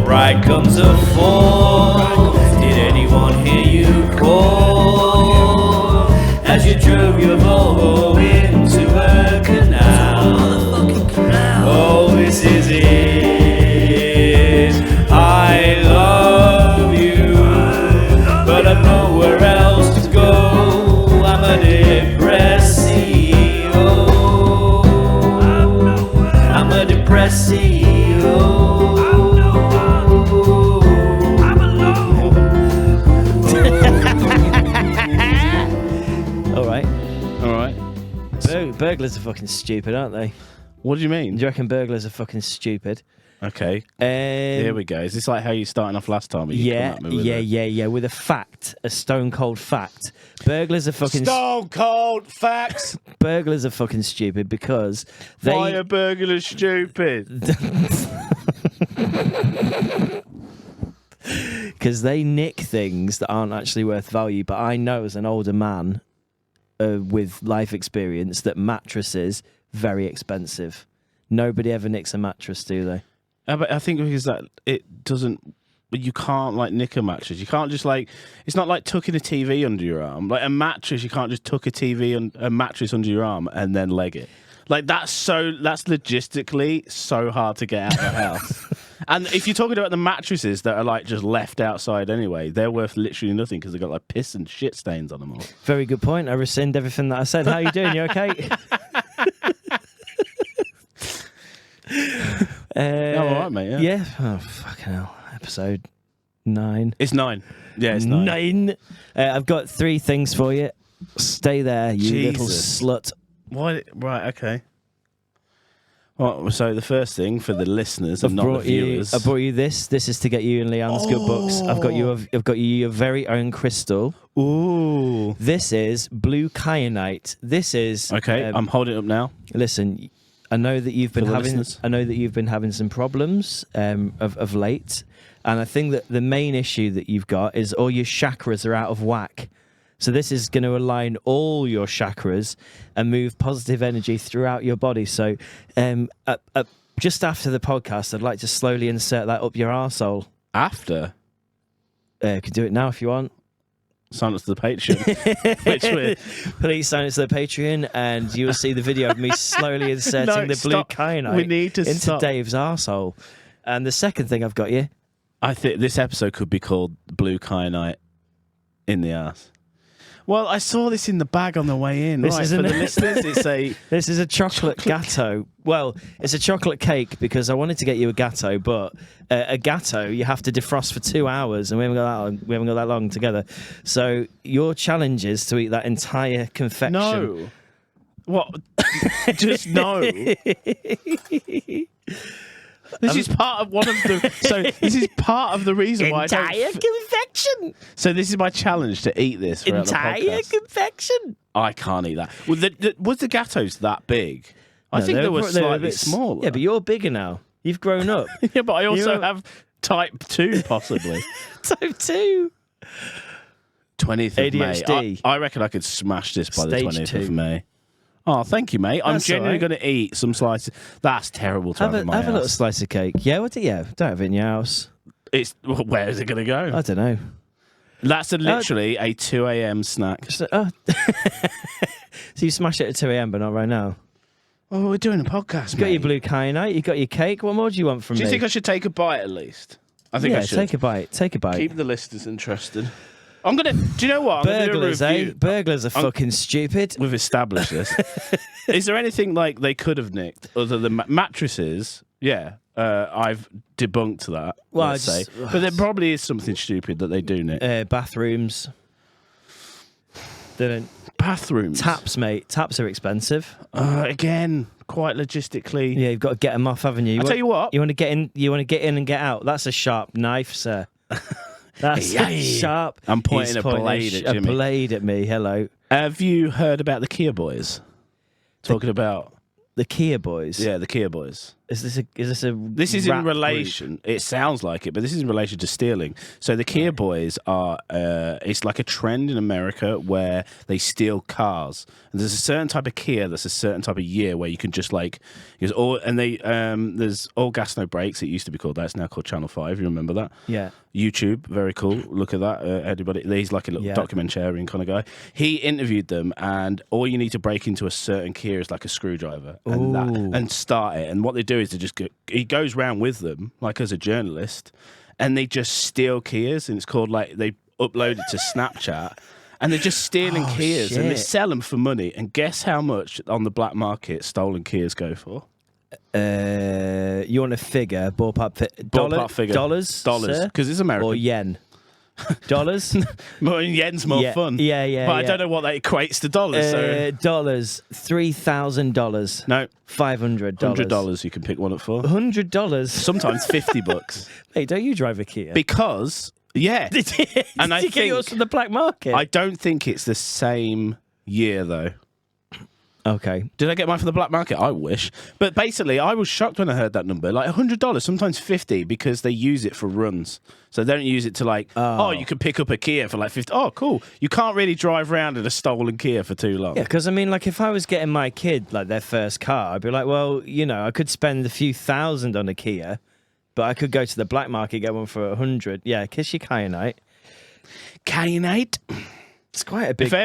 right comes a fall. Did anyone hear you call as you drove your Volvo into a canal? Oh, this is it. I love you, but I've nowhere else to go. I'm a depressio. I'm a depressio. Burglars are fucking stupid, aren't they? What do you mean? Do you reckon burglars are fucking stupid? Okay. Here we go. Is this like how you starting off last time? Yeah. With a fact, a stone cold fact. Burglars are fucking stone cold facts. Burglars are fucking stupid because they. Why are burglars stupid? Because they nick things that aren't actually worth value. But I know as an older man with life experience that mattresses very expensive. Nobody ever nicks a mattress, do they? But I think because that it doesn't. You can't like nick a mattress. You can't just like. It's not like tucking a TV under your arm. Like a mattress, you can't just tuck a mattress under your arm and then leg it. Like that's logistically so hard to get out of the house. And if you're talking about the mattresses that are like just left outside anyway, they're worth literally nothing because they've got like piss and shit stains on them all. Very good point. I rescind everything that I said. How you doing? You okay? All right, mate. Yeah. Oh, fucking hell. Episode 9. It's 9. Yeah, it's 9. I've got 3 things for you. Stay there, you little slut. What? Right, okay. Well, so the first thing for the listeners and not the viewers, I brought you this. This is to get you and Leanne's good books. I've got you your very own crystal. Ooh. This is blue kyanite. This is okay. I'm holding it up now. Listen, I know that you've been having some problems of late, and I think that the main issue that you've got is all your chakras are out of whack. So this is going to align all your chakras and move positive energy throughout your body. So just after the podcast, I'd like to slowly insert that up your arsehole. After? You can do it now if you want. Sign up to the Patreon. Please sign up to the Patreon and you will see the video of me slowly inserting the blue kyanite into Dave's arsehole. And the second thing I've got you. I think this episode could be called Blue Kyanite in the Arse. Well, I saw this in the bag on the way in. This right, for the listeners, it's a... This is a chocolate gateaux. Well, it's a chocolate cake because I wanted to get you a gateaux, but a gateaux you have to defrost for 2 hours, and we haven't got that long together. So your challenge is to eat that entire confection. No. What? Just no. This is part of one of the. So this is part of the reason why entire confection. So this is my challenge to eat this for entire confection. I can't eat that. Well, was the gateaux that big? I think they were slightly smaller. Yeah, but you're bigger now. You've grown up. Yeah, but I also have type 2, possibly. Type 2. 20th of ADHD. May. I reckon I could smash this by the 20th of May. Oh, thank you, mate. I'm genuinely going to eat some slices. That's terrible to have in my house. Have a little slice of cake. Yeah, don't have it in your house. Where is it going to go? I don't know. That's literally a 2 a.m. snack. So you smash it at 2 a.m, but not right now? Oh, we're doing a podcast, You got your blue kyanite, you got your cake. What more do you want from me? Do you think I should take a bite at least? I think I should. Take a bite. Take a bite. Keep the listeners interested. I'm going to... Do you know what? Burglars, Burglars are fucking stupid. We've established this. Is there anything like they could have nicked other than mattresses? Yeah. I've debunked that, well, let's say. But there probably is something stupid that they do nick. Bathrooms. They don't... Bathrooms? Taps, mate. Taps are expensive. Again, quite logistically. Yeah, you've got to get them off, haven't you? I'll tell you what. You want to get in and get out. That's a sharp knife, sir. That's sharp. I'm pointing a blade at Jimmy. A blade at me. Hello. Have you heard about the Kia Boys? Talking about the Kia Boys. Yeah, the Kia Boys. Is this a This is in relation. Group? It sounds like it, but this is in relation to stealing. So the Kia boys are. It's like a trend in America where they steal cars. And there's a certain type of Kia that's a certain type of year where you can just like. There's all gas no brakes. It used to be called that. It's now called Channel 5. You remember that? Yeah. YouTube, very cool. Look at that. Everybody, he's like a little documentarian kind of guy. He interviewed them, and all you need to break into a certain Kia is like a screwdriver and start it. And what they do is he goes round with them, like as a journalist, and they just steal Kias, and it's called like they upload it to Snapchat, and they're just stealing Kias, shit. and they sell them for money. And guess how much on the black market stolen Kias go for? You want a figure? Ballpark figure. Dollars, because it's American. or yen? Dollars? Well, yen's more fun. Yeah. But I don't know what that equates to dollars. So Dollars, $3,000. no, $500. $100 you can pick one up for. $100. Sometimes $50. Hey, don't you drive a Kia? Because Did you get yours from the black market? I don't think it's the same year though. Okay. Did I get mine from the black market? I wish. But basically, I was shocked when I heard that number. Like $100, sometimes $50, because they use it for runs. So they don't use it to like, you could pick up a Kia for like $50. Oh, cool. You can't really drive around in a stolen Kia for too long. Yeah, because I mean, like, if I was getting my kid like their first car, I'd be like, well, you know, I could spend a few thousand on a Kia, but I could go to the black market, get one for $100. Yeah, kiss your kyanite. Kyanite? It's quite a big. If I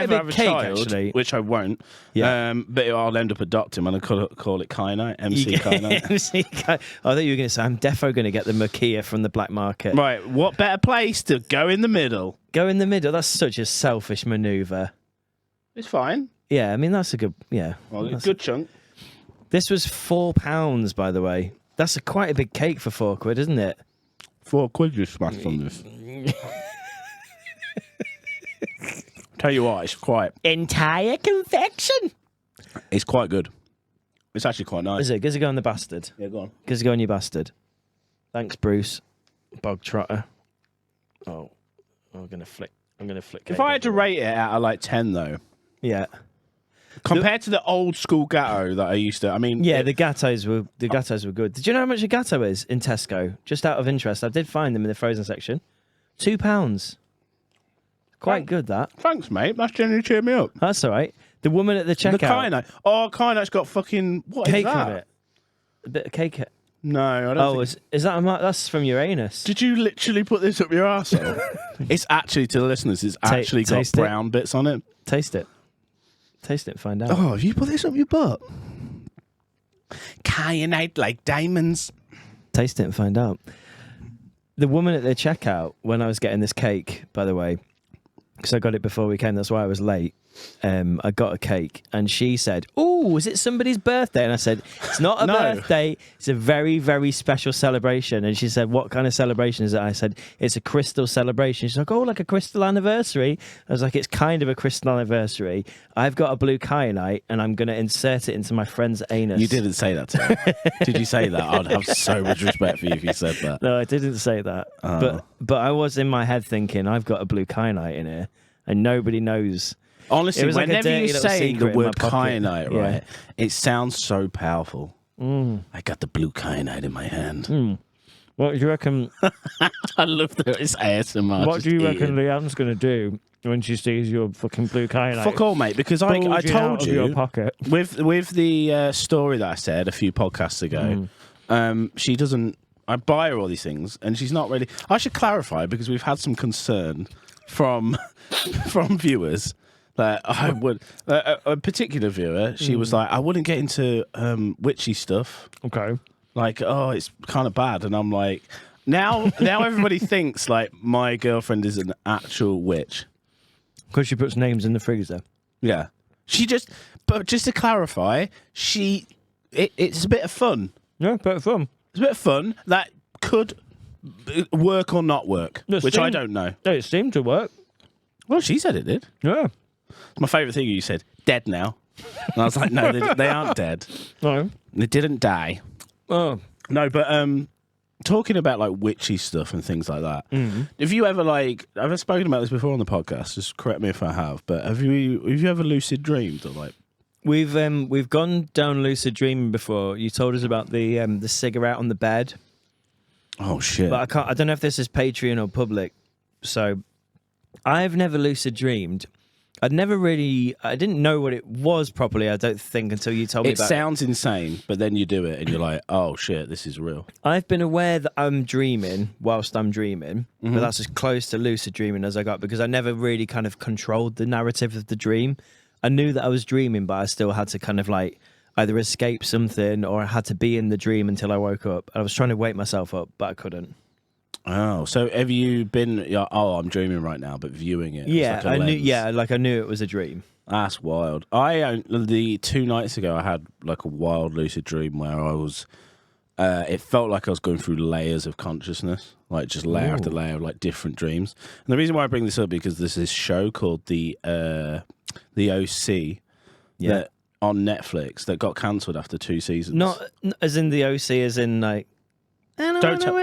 ever have a cake, child, actually. which I won't, Yeah. but I'll end up adopting him and I'll call it Kyanite, MC Kyanite. I thought you were going to say, I'm defo going to get the Makia from the black market. Right, what better place to go in the middle? Go in the middle. That's such a selfish maneuver. It's fine. Yeah, I mean, that's a good. Yeah. Well, a good chunk. This was £4, by the way. That's quite a big cake for £4, isn't it? £4 you smashed on this. Tell you what, it's quite... Entire confection. It's quite good. It's actually quite nice. Is it? Does it go on the bastard? Yeah, go on. Does it go on your bastard? Thanks, Bruce. Bog trotter. Oh, I'm gonna flick. If I had to rate it out of like 10, though, yeah. compared to the old school gateaux that I used to, I mean, Yeah, the gateaux were good. Did you know how much a gateaux is in Tesco? Just out of interest, I did find them in the frozen section. £2. Quite good, that. Thanks, mate. That's generally cheered me up. That's all right. The woman at the checkout. The kyanite. Oh, kyanite's got fucking... What cake is that? on it. A bit of cake. No, I don't think... Is that a mark? That's from Uranus. Did you literally put this up your arsehole? It's actually, to the listeners, it's actually got brown bits on it. Taste it. Taste it and find out. Oh, have you put this up your butt? Kyanite like diamonds. Taste it and find out. The woman at the checkout, when I was getting this cake, by the way, because I got it before we came, that's why I was late. I got a cake and she said, "Oh, is it somebody's birthday?" And I said, "It's not a birthday. It's a very, very special celebration." And she said, "What kind of celebration is it?" I said, "It's a crystal celebration." She's like, "Oh, like a crystal anniversary?" I was like, "It's kind of a crystal anniversary. I've got a blue kyanite and I'm going to insert it into my friend's anus." You didn't say that to her. Did you say that? I'd have so much respect for you if you said that. No, I didn't say that. But I was in my head thinking, I've got a blue kyanite in here and nobody knows. Honestly, whenever you say the word kyanite, right, yeah, it sounds so powerful. I got the blue kyanite in my hand. What do you reckon? I love that it's ASMR. What do you reckon Leanne's going to do when she sees your fucking blue kyanite? Fuck all, mate, because I told you your pocket. with the story that I said a few podcasts ago, she doesn't... I buy her all these things, and she's not really... I should clarify, because we've had some concern from viewers... I would a particular viewer. She was like, "I wouldn't get into witchy stuff." Okay. Like, oh, it's kind of bad, and I'm like, now everybody thinks like my girlfriend is an actual witch because she puts names in the freezer. Yeah, but just to clarify, it's a bit of fun. Yeah, bit of fun. It's a bit of fun that could work or not work, which I don't know. It seemed to work. Well, she said it did. Yeah. My favourite thing you said, dead now. And I was like, no, they aren't dead. No. They didn't die. Oh. No, but talking about like witchy stuff and things like that, have you ever I've spoken about this before on the podcast, just correct me if I have, but have you ever lucid dreamed or like We've gone down lucid dreaming before. You told us about the cigarette on the bed. Oh shit! But I don't know if this is Patreon or public. So I've never lucid dreamed. I didn't know what it was properly, I don't think, until you told me about it. It sounds insane, but then you do it and you're like, oh shit, this is real. I've been aware that I'm dreaming whilst I'm dreaming, but that's as close to lucid dreaming as I got because I never really kind of controlled the narrative of the dream. I knew that I was dreaming, but I still had to kind of like either escape something or I had to be in the dream until I woke up. I was trying to wake myself up, but I couldn't. Oh, so have you been? I'm dreaming right now, but viewing it. Yeah, like I knew. Yeah, like I knew it was a dream. That's wild. The 2 nights ago, I had like a wild lucid dream where I was. It felt like I was going through layers of consciousness, like just layer after layer of like different dreams. And the reason why I bring this up because there's this show called the OC, that on Netflix that got cancelled after 2 seasons. Not as in the OC, as in like. Don't tell.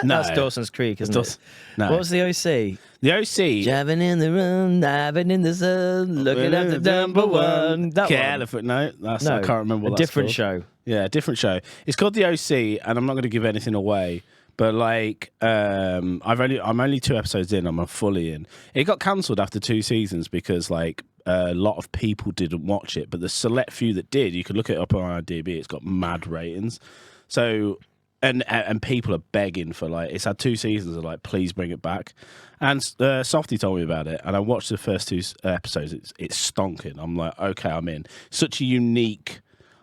No. That's Dawson's Creek, isn't it? No. What was the OC? The OC. Driving in the room, diving in the sun, looking at the number one. That one. No, I can't remember what that's different called. Show. Yeah, a different show. It's called the OC, and I'm not going to give anything away. But like, I'm only 2 episodes in. I'm fully in. It got cancelled after 2 seasons because like a lot of people didn't watch it, but the select few that did, you could look it up on IMDb. It's got mad ratings. So. And people are begging for like it's had 2 seasons of like please bring it back, and Softy told me about it and I watched the first 2 episodes. It's stonking. I'm like okay, I'm in. Such a unique.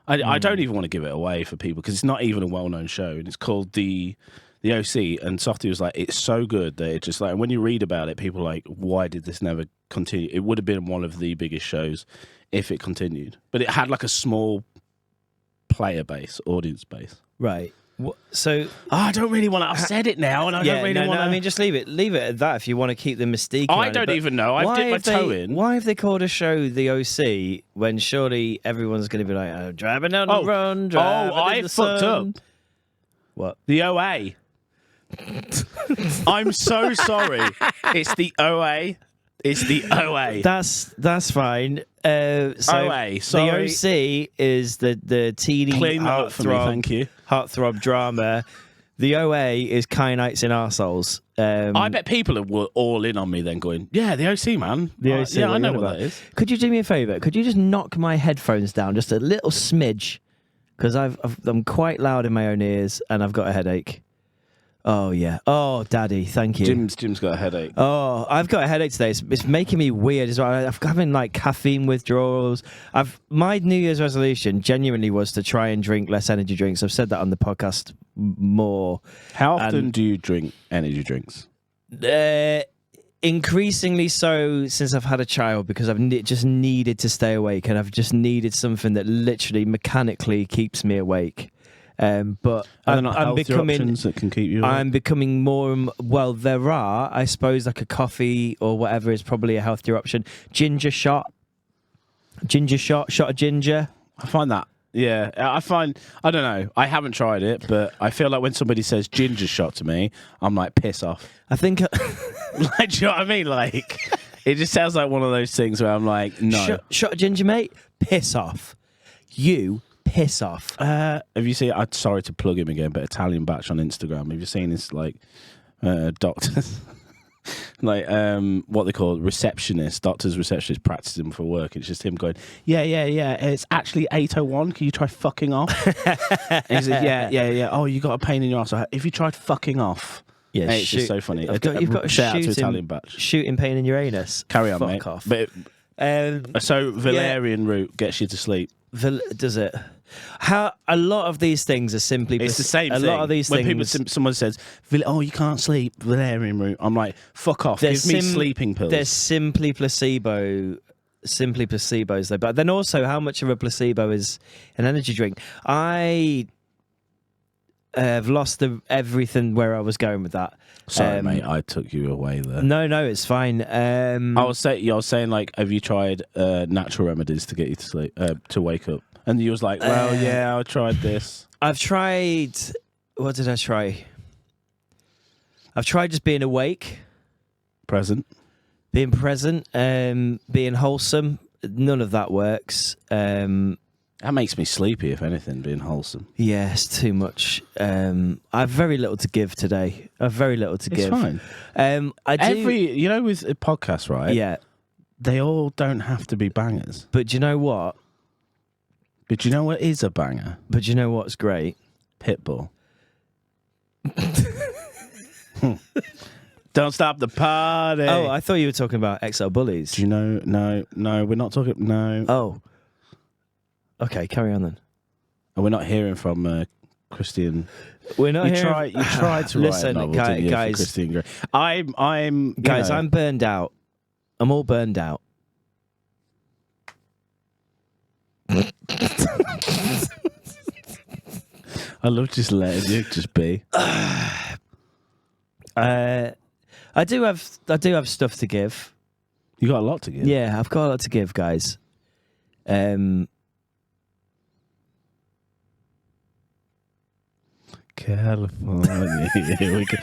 I don't even want to give it away for people because it's not even a well-known show and it's called the OC. And Softy was like it's so good that it just like and when you read about it, people are like why did this never continue? It would have been one of the biggest shows if it continued, but it had like a small player base, audience base, right. So I don't really want to. I've said it now, and I don't really want to. I mean, just leave it at that. If you want to keep the mystique, I don't even know. I've dipped my toe in. Why have they called a show the OC when surely everyone's going to be like, oh, driving down the run? I fucked up. What? The OA. I'm so sorry. It's the OA. It's the OA. That's fine. So OA. Sorry. The OC is the teeny heartthrob drama. The OA is kyanites in arseholes. I bet people are all in on me then going, yeah, the OC, man. The OC, yeah, I know what that is. Could you do me a favour? Could you just knock my headphones down just a little smidge? Because I'm quite loud in my own ears and I've got a headache. Oh, yeah. Oh, Daddy, thank you. Jim's got a headache. Oh, I've got a headache today. It's making me weird as well. I'm having like caffeine withdrawals. My New Year's resolution genuinely was to try and drink less energy drinks. I've said that on the podcast more. How often do you drink energy drinks? Increasingly so since I've had a child because I've just needed to stay awake and I've just needed something that literally mechanically keeps me awake. But I'm becoming options that can keep you awake? I'm becoming more well. There are, I suppose, like a coffee or whatever is probably a healthier option. Ginger shot of ginger. I find that. Yeah, I don't know. I haven't tried it, but I feel like when somebody says ginger shot to me, I'm like, piss off. I think, like, do you know what I mean? Like, it just sounds like one of those things where I'm like, no. Shot of ginger, mate. Piss off. You. Piss off. Have you seen? I'm sorry to plug him again, but Italian Batch on Instagram. Have you seen this like doctors, like what they call doctor's receptionist practicing for work? It's just him going, yeah. It's actually 8:01. Can you try fucking off? And he says, yeah. Oh, you got a pain in your ass. If you tried fucking off. Yeah, it's just so funny. You've got a shout out to Italian Batch. Shooting pain in your anus. Carry on, Fuck mate. off. But so valerian root gets you to sleep. Does it? How a lot of these things are simply. It's the same thing. A lot of these when things. Someone says, "Oh, you can't sleep." Valerian root. I'm like, "Fuck off! Give me sleeping pills." They're simply placebo. Simply placebos, though. But then also, how much of a placebo is an energy drink? I have lost everything where I was going with that. Sorry, mate, I took you away there. No, it's fine. I was saying, like, have you tried natural remedies to get you to sleep, to wake up? And you was like, well, yeah, I tried this. I've tried. What did I try? I've tried just being awake, being present, being wholesome. none of that works. That makes me sleepy, if anything, being wholesome. Yeah, it's too much. I have very little to give today. I have very little to give. It's fine. I do, You know, with a podcast, right? yeah. They all don't have to be bangers. But do you know what? But you know what is a banger? But do you know what's great? Pitbull. Don't stop the party. Oh, I thought you were talking about XL Bullies. Do you know? No, we're not talking. No. Oh. Okay, carry on then. And we're not hearing from Christian. We're not You hearing... tried to Listen, write a novel, didn't you, guys. for Christian Grey. I'm Guys, I'm burned out. I'm all burned out. I love just letting you just be. I do have stuff to give. You got a lot to give. Yeah, I've got a lot to give, guys. California. Here we go.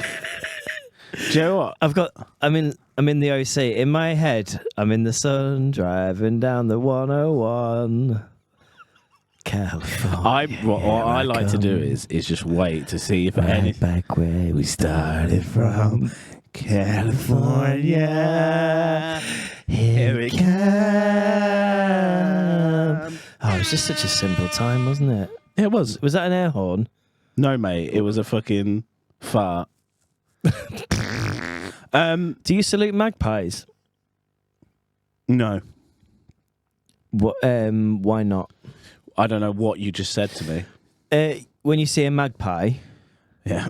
Do you know what? I'm in the OC. In my head, I'm in the sun driving down the 101. California. What I like to do is just wait to see if anything back where we started from. California. Here we come. Oh, it was just such a simple time, wasn't it? It was. Was that an air horn? No, mate. It was a fucking fart. Do you salute magpies? No. What? Why not? I don't know what you just said to me. When you see a magpie, Yeah.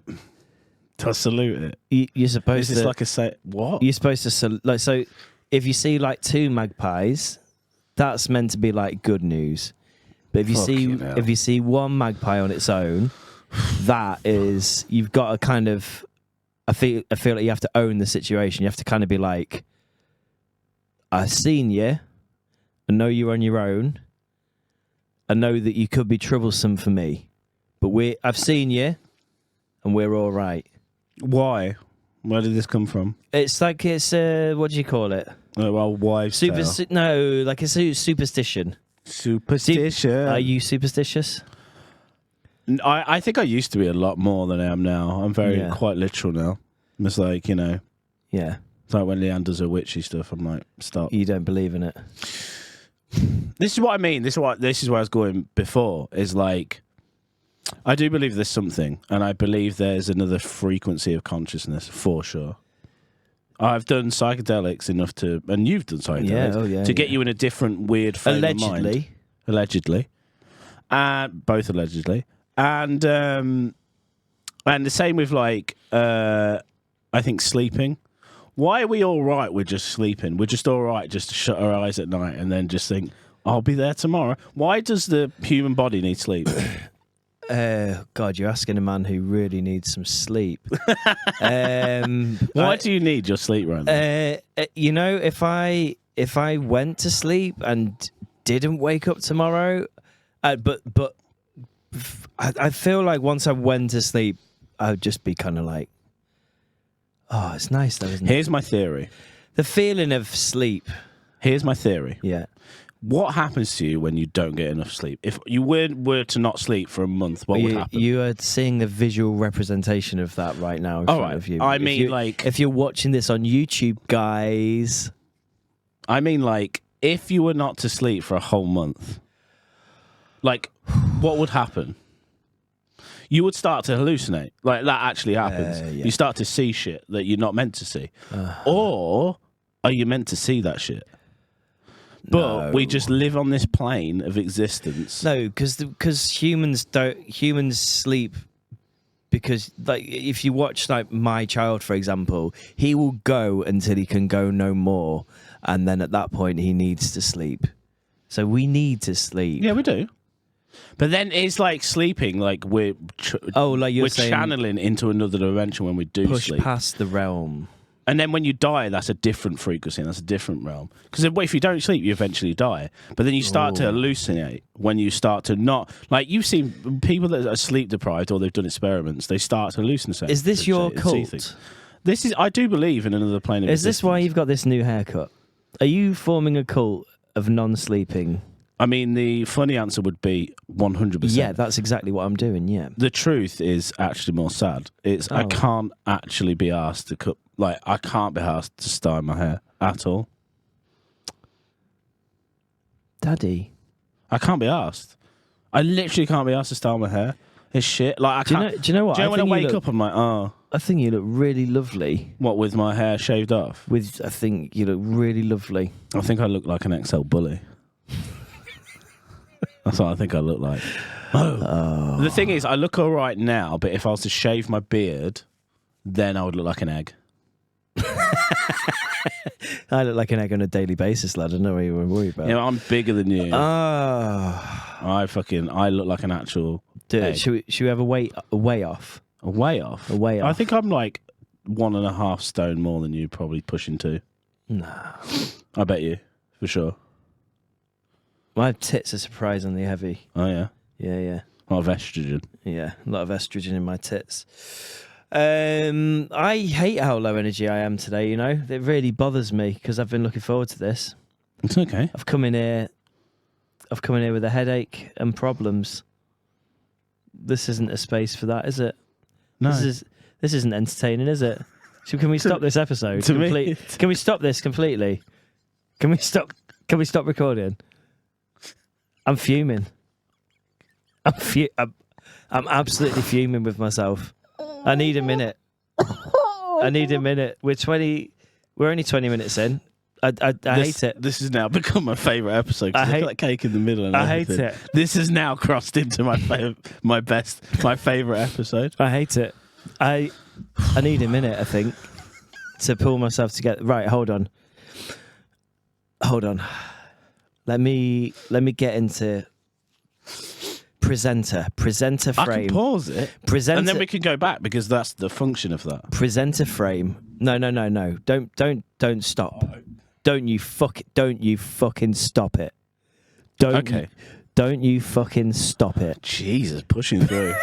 To salute it. you're supposed This is to. like a say. What? You're supposed to so. If you see like two magpies, that's meant to be like good news. But if you see one magpie on its own, that is you've got to kind of. I feel like you have to own the situation. You have to kind of be like, I've seen you. I know you're on your own. I know that you could be troublesome for me, but I've seen you, and we're all right. Why? Where did this come from? It's like it's what do you call it? Well, wives' tale. No, like it's a superstition. Superstition. Are you superstitious? I think I used to be a lot more than I am now. I'm quite literal now. It's like, you know, Yeah. it's like when Leanne does her witchy stuff, I'm like, stop. You don't believe in it. This is what I mean. This is where I was going before, is like, I do believe there's something, and I believe there's another frequency of consciousness, for sure. I've done psychedelics enough to, and you've done psychedelics, to get you in a different weird frame of mind. Allegedly. Both allegedly. And the same with like, I think sleeping. Why are we all right with just sleeping? We're just all right just to shut our eyes at night and then just think, I'll be there tomorrow. Why does the human body need sleep? God, you're asking a man who really needs some sleep. Why do you need your sleep right now? You know, if I went to sleep and didn't wake up tomorrow, but I feel like once I went to sleep, I'd just be kind of like, oh, it's nice though, isn't it? Here's my theory. The feeling of sleep. Here's my theory. Yeah. What happens to you when you don't get enough sleep? If you were to not sleep for a month, what would happen? You are seeing the visual representation of that right now in front of you. I mean, if you're watching this on YouTube, guys. I mean, like, if you were not to sleep for a whole month, like, what would happen? You would start to hallucinate. Like, that actually happens. Yeah. You start to see shit that you're not meant to see. Or are you meant to see that shit? But we just live on this plane of existence. No, because humans sleep because, like, if you watch like my child, for example, he will go until he can go no more, and then at that point he needs to sleep. So we need to sleep. Yeah, we do. But then it's like sleeping, like we're channeling into another dimension when we do push sleep. Past the realm. And then when you die, that's a different frequency, and that's a different realm. Because if you don't sleep, you eventually die. But then you start to hallucinate when you start to not... Like, you've seen people that are sleep-deprived, or they've done experiments, they start to hallucinate. Is this your cult? This is... I do believe in another plane of existence. Is this why you've got this new haircut? Are you forming a cult of non-sleeping. I mean, the funny answer would be 100%. Yeah, that's exactly what I'm doing. Yeah. The truth is actually more sad. I can't actually be asked to cut. Like, I can't be asked to style my hair at all. Daddy, I can't be asked. I literally can't be asked to style my hair. It's shit. Like, do you know what? Do you know when I wake up, I'm like, oh. I think you look really lovely. What, with my hair shaved off? I think you look really lovely. I think I look like an XL bully. That's what I think I look like. Oh. The thing is, I look all right now, but if I was to shave my beard, then I would look like an egg. I look like an egg on a daily basis, lad. I don't know what you were worried about. You know, I'm bigger than you. Oh. I look like an actual egg. Should we have a weigh off? A way off? A weigh off. I think I'm like 1.5 stone more than you, probably pushing 2. Nah. I bet you, for sure. My tits are surprisingly heavy. Oh, yeah? Yeah. A lot of estrogen. Yeah, a lot of estrogen in my tits. I hate how low energy I am today, you know? It really bothers me because I've been looking forward to this. It's okay. I've come in here with a headache and problems. This isn't a space for that, is it? No. This isn't entertaining, is it? So can we stop this episode? Me. Can we stop this completely? Can we stop recording? I'm fuming. I'm absolutely fuming with myself. I need a minute. We're only 20 minutes in. I hate it. This has now become my favourite episode. I hate that cake in the middle. And I hate it. This has now crossed into my favourite episode. I hate it. I need a minute, I think, to pull myself together. Right, hold on. Let me get into presenter frame. I can pause it. And then we can go back because that's the function of that. Presenter frame. No. Don't stop. Don't you fucking stop it. Don't you fucking stop it. Jesus, pushing through.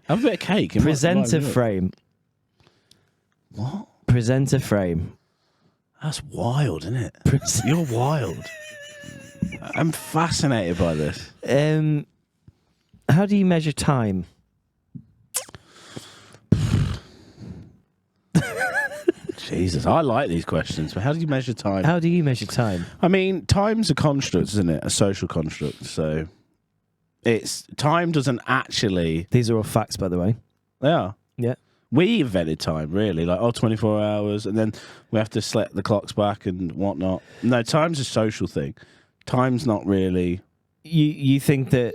Have a bit of cake. Presenter frame. What? Presenter frame. That's wild, isn't it? You're wild. I'm fascinated by this. How do you measure time? Jesus, I like these questions, but how do you measure time? How do you measure time? I mean, time's a construct, isn't it? A social construct. So time doesn't actually... These are all facts, by the way. They are. Yeah. We invented time, really. Like, 24 hours, and then we have to set the clocks back and whatnot. No, time's a social thing. Time's not really... You think that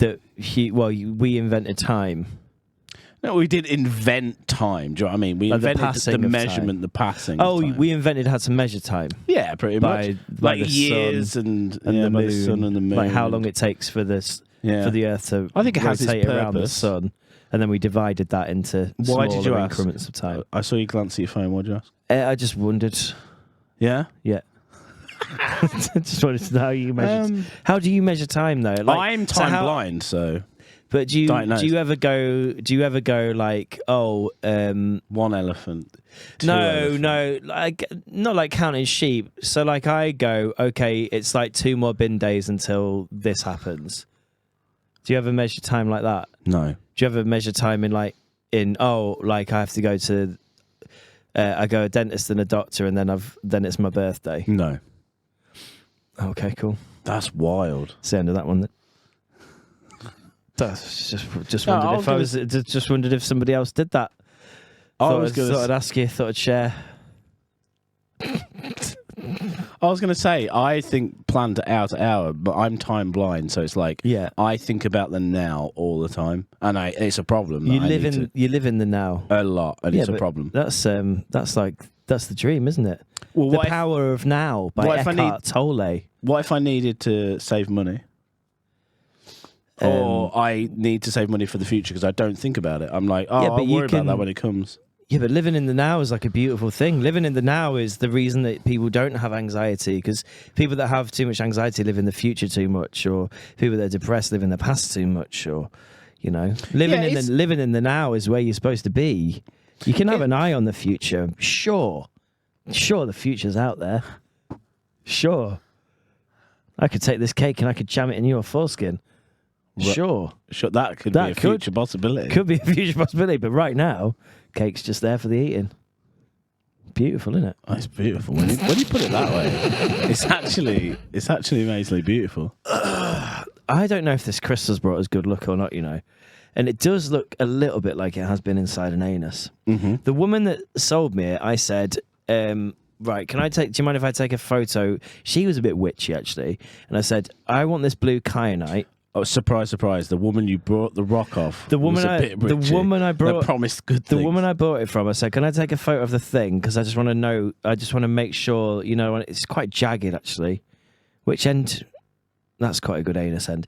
we invented time? No, we did invent time. Do you know what I mean? We invented the measurement, time. The passing. Oh, of time. We invented how to measure time. Yeah, pretty much. By like years and the moon, the sun and the moon. Like how long it takes for the Earth to I think it has rotate around the sun, and then we divided that into smaller increments of time. I saw you glance at your phone. What did you ask? I just wondered. Yeah. Yeah. Just wanted to know how you measure. How do you measure time though? Like, I'm time blind, so. But do you ever go like, oh, one elephant? No, like not like counting sheep. So like I go, okay, it's like 2 more bin days until this happens. Do you ever measure time like that? No. Do you ever measure time like I have to go to I go a dentist and a doctor and then it's my birthday? No. Okay, cool. That's wild. It's the end of that one. Just wondered if somebody else did that. Thought I'd ask you. Thought I'd share. I was going to say, I think planned hour to hour, but I'm time blind, so it's like I think about the now all the time, and it's a problem. You live in the now a lot, and it's a problem. That's the dream, isn't it? Well, the Power of Now by Eckhart Tolle. What if I needed to save money? Or I need to save money for the future because I don't think about it. I'm like, I'll worry about that when it comes. Yeah, but living in the now is like a beautiful thing. Living in the now is the reason that people don't have anxiety, because people that have too much anxiety live in the future too much, or people that are depressed live in the past too much, or, you know, living in the now is where you're supposed to be. You can have an eye on the future. Sure, the future's out there. Sure. I could take this cake and I could jam it in your foreskin. Sure. That could be a future possibility. Could be a future possibility, but right now, cake's just there for the eating. Beautiful, isn't it? Oh, it's beautiful. When you put it that way, it's actually amazingly beautiful. I don't know if this crystal's brought us good luck or not, And it does look a little bit like it has been inside an anus. Mm-hmm. The woman that sold me it, I said, right, do you mind if I take a photo? She was a bit witchy, actually. And I said, I want this blue kyanite. Oh, surprise, surprise. The woman you brought the rock off was a bit witchy. The woman I brought... promised good things. The woman I bought it from, I said, can I take a photo of the thing? Because I just want to know, I just want to make sure, it's quite jagged, actually. Which end... That's quite a good anus end.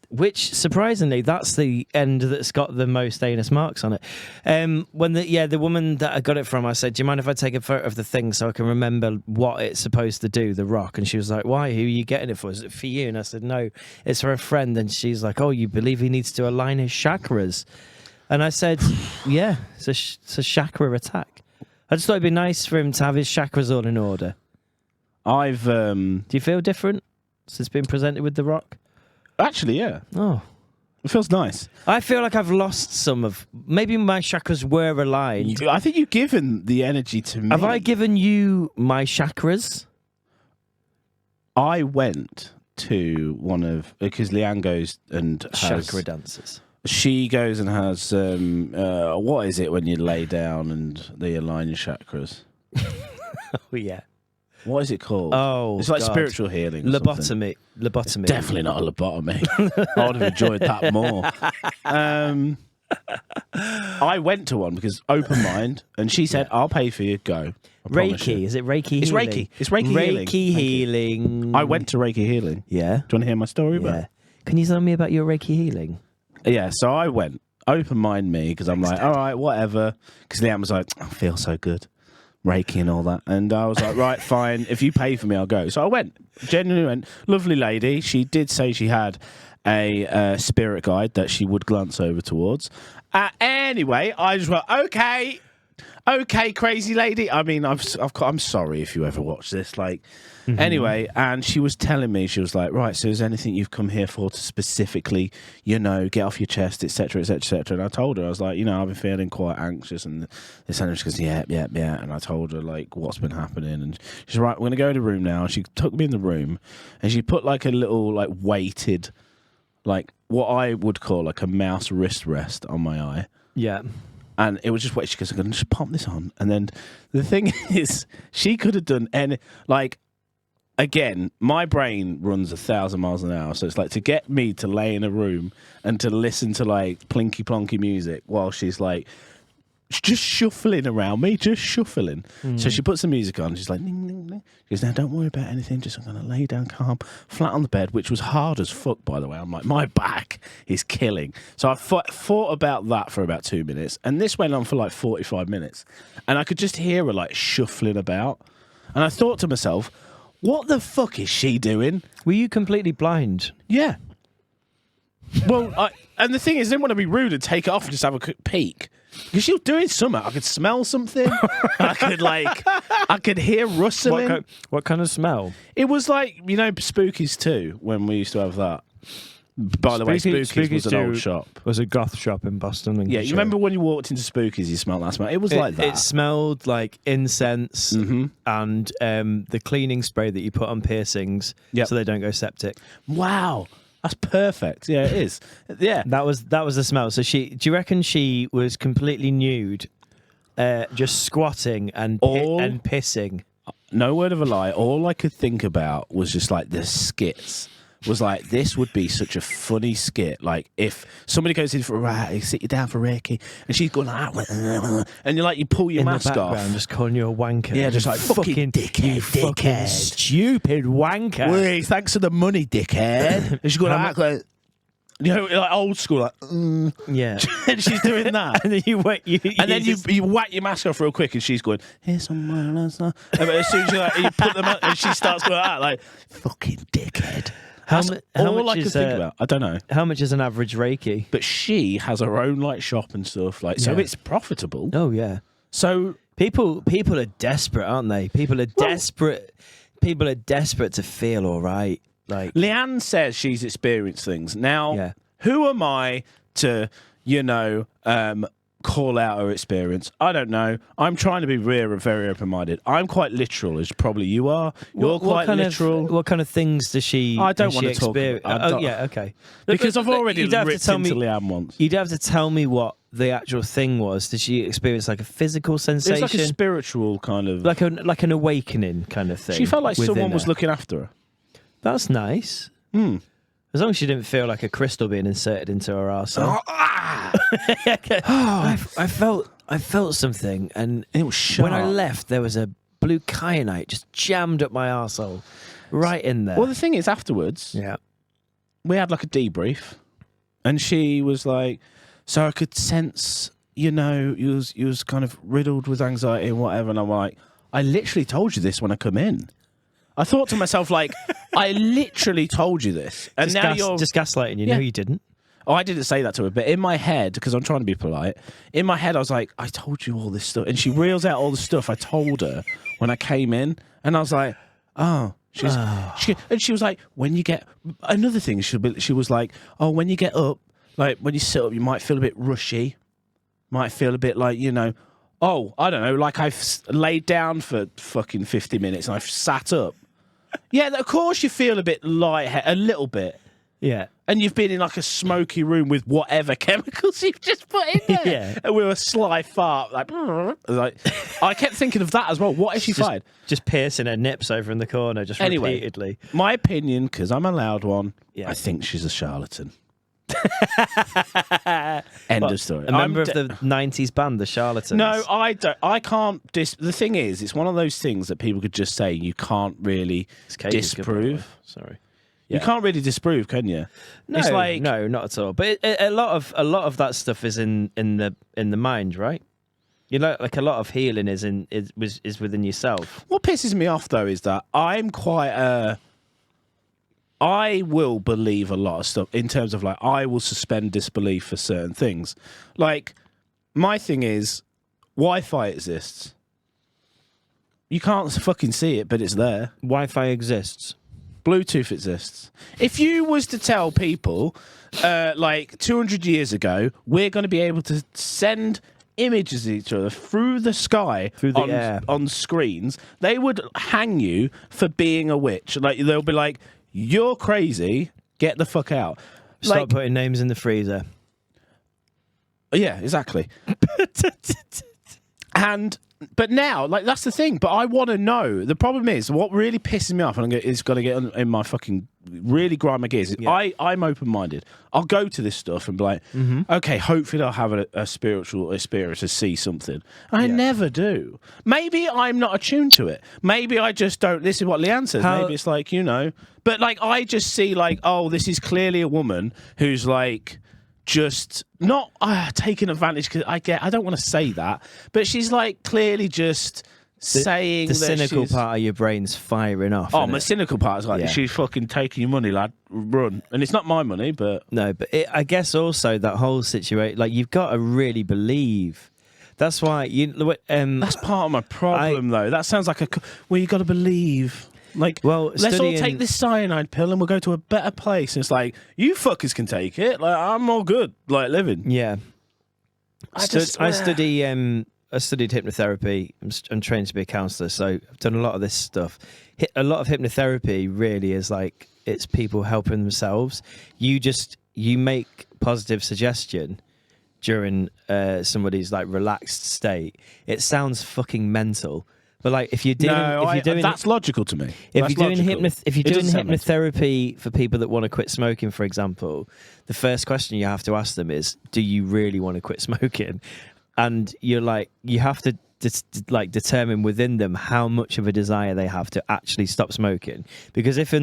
Which, surprisingly, that's the end that's got the most anus marks on it. When the woman that I got it from, I said, do you mind if I take a photo of the thing so I can remember what it's supposed to do, the rock? And she was like, why? Who are you getting it for? Is it for you? And I said, no, it's for a friend. And she's like, oh, you believe he needs to align his chakras? And I said, yeah, it's a chakra attack. I just thought it'd be nice for him to have his chakras all in order. Do you feel different since being presented with the rock? Actually, yeah. Oh. It feels nice. I feel like I've lost some of... Maybe my chakras were aligned. I think you've given the energy to me. Have I given you my chakras? I went to one of... Because Leanne goes and has... Chakra dances. She goes and has... what is it when you lay down and they align your chakras? Oh, yeah. What is it called? Oh, it's like God. Spiritual healing. Lobotomy. Definitely not a lobotomy. I would have enjoyed that more. I went to one because open mind, and she said, "I'll pay for you. Go." Reiki. Is it Reiki? It's healing? Reiki. It's Reiki healing. Reiki healing. I went to Reiki healing. Yeah. Do you want to hear my story about it? Can you tell me about your Reiki healing? Yeah. So I went. Open mind me because I'm like, all right, whatever. Because Leanne was like, I feel so good. Reiki and all that, and I was like, right, fine, if you pay for me, I'll go. So I went, genuinely went. Lovely lady. She did say she had a spirit guide that she would glance over towards. Anyway, I just went, okay, crazy lady. I mean, I'm sorry if you ever watch this. Anyway, and she was telling me, she was like, right, so is there anything you've come here for to specifically, get off your chest, etc., etc., etc. And I told her, I was like, I've been feeling quite anxious, and this and she goes, yeah. And I told her what's been happening, and she's right, we're gonna go in the room now. And she took me in the room, and she put a little weighted, what I would call a mouse wrist rest on my eye. Yeah. And it was just wait. She goes, I'm going to just pop this on. And then the thing is, she could have done any, again, my brain runs 1,000 miles an hour. So it's to get me to lay in a room and to listen to plinky plonky music while she's just shuffling around me, just shuffling. So she puts the music on. She's like, ding, ding, ding. She goes, now don't worry about anything. Just I'm going to lay down calm, flat on the bed, which was hard as fuck, by the way. I'm like, my back is killing. So I thought about that for about 2 minutes. And this went on for 45 minutes. And I could just hear her shuffling about. And I thought to myself, what the fuck is she doing? Were you completely blind? Yeah. Well, and the thing is, I didn't want to be rude and take it off and just have a quick peek. Because she was doing something. I could smell something. I could hear rustling. What kind of smell? It was Spookies 2, when we used to have that. By the way, Spookies was an old shop. It was a goth shop in Boston. Yeah, you remember when you walked into Spookies, you smelled that smell? It was like that. It smelled like incense and the cleaning spray that you put on piercings so they don't go septic. Wow. That's perfect. Yeah, it is. Yeah. That was the smell. So do you reckon she was completely nude, just squatting and pissing? No word of a lie. All I could think about was just the skits. Was this would be such a funny skit. If somebody goes in for a sit you down for Reiki, and she's going and you pull your mask off, just calling you a wanker. Yeah, just fucking dickhead, fucking stupid wanker. Wait, thanks for the money, dickhead. And she's going old school, yeah. And she's doing that, and then you whack your mask off real quick, and she's going, here's someone else. And as soon as you put them out, and she starts going fucking dickhead. How all much I could think about. I don't know. How much is an average Reiki? But she has her own shop and stuff so it's profitable. Oh yeah. So people are desperate, aren't they? People are desperate. people are desperate to feel all right. Like Leanne says she's experienced things. Now, Yeah. who am I to, call out her experience? I don't know. I'm trying to be very open-minded. I'm quite literal, as probably you are. You're quite literal. What kind of things does she? I don't does want she to talk experience? about- Yeah, okay. Because I've already You'd have to ripped tell into me- Leanne once. You'd have to tell me what the actual thing was. Did she experience like a physical It's sensation, like a spiritual kind of... like an awakening kind of thing? She felt like within someone was her? looking after her. That's nice. As long as she didn't feel like a crystal being inserted into her arsehole. I felt something, and It was sharp. when I left, there was a blue kyanite just jammed up my arsehole, right in there. Well, the thing is, afterwards, Yeah. we had like a debrief, and she was like, so I could sense, you was kind of riddled with anxiety and whatever. And I'm like, I literally told you this when I come in. I thought to myself, like, I literally told you this. And now you're just gaslighting you. Yeah. No, you didn't. Oh, I didn't say that to her, but in my head, because I'm trying to be polite, in my head, I was like, I told you all this stuff. And she reels out all the stuff I told her when I came in. And I was like, oh. And she was like, when you get... Another thing, she was like, oh, when you get up, like, when you sit up, you might feel a bit rushy. Might feel a bit like, oh, I don't know, like I've laid down for fucking 50 minutes and I've sat up. Yeah, of course you feel a bit lightheaded, a little bit. Yeah. And you've been in like a smoky room with whatever chemicals you've just put in there. Yeah. And with a sly fart, like I kept thinking of that as well. What if she fired? Just piercing her nips over in the corner, just Anyway, repeatedly. My opinion, because I'm a loud one, Yeah. I think she's a charlatan. End of story. A member of the 90s band, the Charlatans. No, I don't. I can't. The thing is, it's one of those things that people could just say you can't really It's Katie's good, by the way. disprove. Sorry. You can't really disprove, can you? No, It's like no, not at all. But a lot of that stuff is in the mind, right? Like a lot of healing is within yourself. what pisses me off though is that I'm quite I will believe a lot of stuff in terms of like I will suspend disbelief for certain things. Like my thing is Wi-Fi exists. You can't fucking see it, but it's there. Wi-Fi exists. Bluetooth exists. If you was to tell people like 200 years ago, we're going to be able to send images of each other through the sky, Through the air. on screens, they would hang you for being a witch. Like they'll be like, you're crazy, get the fuck out. Stop putting names in the freezer. Yeah, exactly. But now, like, that's the thing. But I want to know. The problem is, what really pisses me off, and is going to get in my fucking really grind my gears. Is I'm open-minded. I'll go to this stuff and be like, okay, hopefully I'll have a spiritual experience to see something. I never do. Maybe I'm not attuned to it. Maybe I just don't. This is what Leanne says. Maybe it's like, But, like, I just see, like, oh, this is clearly a woman who's, like... just not taking advantage, because I don't want to say that, but she's like clearly just saying the that cynical she's... part of your brain's firing off. Oh, my cynical part is like, Yeah. she's fucking taking your money, lad. Run. And it's not my money, but... No, but I guess also that whole situation, like, you've got to really believe. That's why That's part of my problem, though. That sounds like you got to believe... Like, well, let's all take this cyanide pill and we'll go to a better place. And it's like, you fuckers can take it. Like, I'm all good, like, living. Yeah. I studied hypnotherapy. I'm trained to be a counsellor, so I've done a lot of this stuff. A lot of hypnotherapy really is like, it's people helping themselves. You make positive suggestion during somebody's like relaxed state. It sounds fucking mental. But like, if you're doing, that's logical to me. If you're doing hypnotherapy for people that want to quit smoking, for example, the first question you have to ask them is, "Do you really want to quit smoking?" And you have to determine within them how much of a desire they have to actually stop smoking. Because if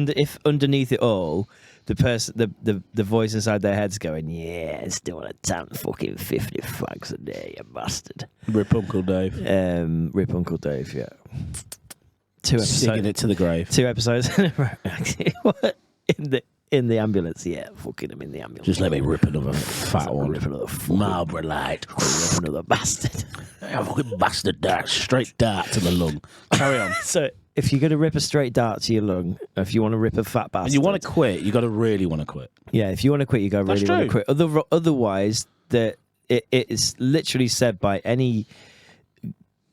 underneath it all, the voice inside their head's going, yeah, I still want to tan fucking 50 fags a day, you bastard. Rip Uncle Dave. Rip Uncle Dave, yeah. 2 episodes. Singing it to the grave. 2 episodes in a row. In the ambulance, yeah. Fucking him in the ambulance. Just let me rip another fat one. Rip another fucking Marlboro Light. Rip another bastard. Fucking bastard dart. Straight dart to the lung. Carry on. So if you're gonna rip a straight dart to your lung, if you want to rip a fat bastard, And you want to quit, you got to really want to quit. yeah, if you want to quit, you got to really want to quit. Otherwise, it is literally said by any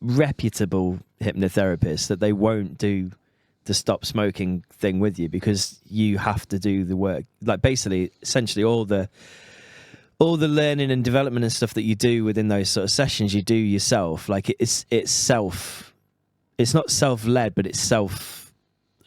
reputable hypnotherapist that they won't do the stop smoking thing with you because you have to do the work. Like basically, essentially, all the learning and development and stuff that you do within those sort of sessions, you do yourself. Like it's self. It's not self-led, but it's self.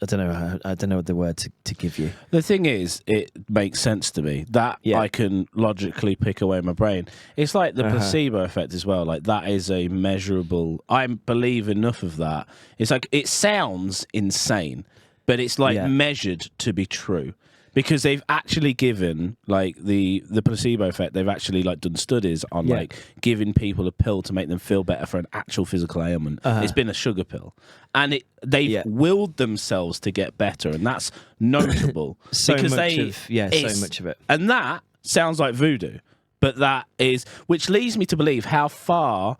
I don't know the word to give you. The thing is, it makes sense to me that I can logically pick away my brain. It's like the placebo effect as well. Like that is a measurable. I believe enough of that. It's like it sounds insane, but it's like measured to be true. Because they've actually given like the placebo effect. They've actually like done studies on like giving people a pill to make them feel better for an actual physical ailment. It's been a sugar pill, and they've willed themselves to get better, and that's notable. So much of it, and that sounds like voodoo. But that is, which leads me to believe how far